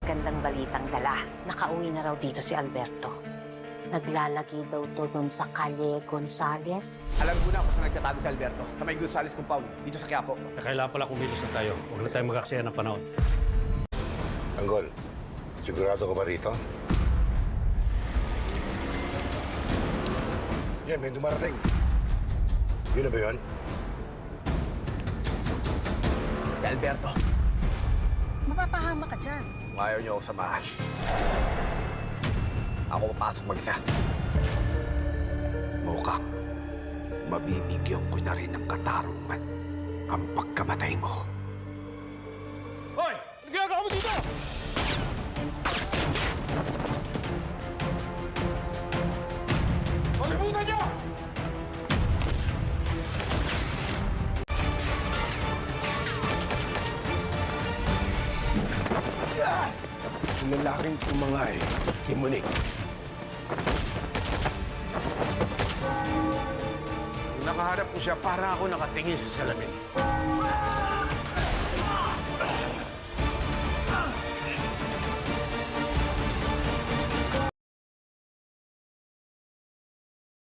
magandang balitang dala. Nakauwi na raw dito si Alberto. Naglalagay daw to doon sa Calle Gonzales. Alam ko na kung saan nagtatago si Alberto. Sa may Gonzales compound, dito sa Quiapo. Kailangan pala kumilos na tayo. Huwag na tayong mag-aksaya ng panahon. Tanggol, sigurado ka ba rito? Yan, may dumarating. Yun na ba yun? Si Alberto. Mapapahama ka dyan. Kung ayaw niyo ako samahan, ako papasok mag-isa. Mukhang mabibigyan ko na rin ng katarungan ang pagkamatay mo. Hoy! Ano ginagawa mo dito? Palibutan niyo! Yung lalaking tumangay, kimunik. Nung nakaharap ko siya, para ako nakatingin sa salamin.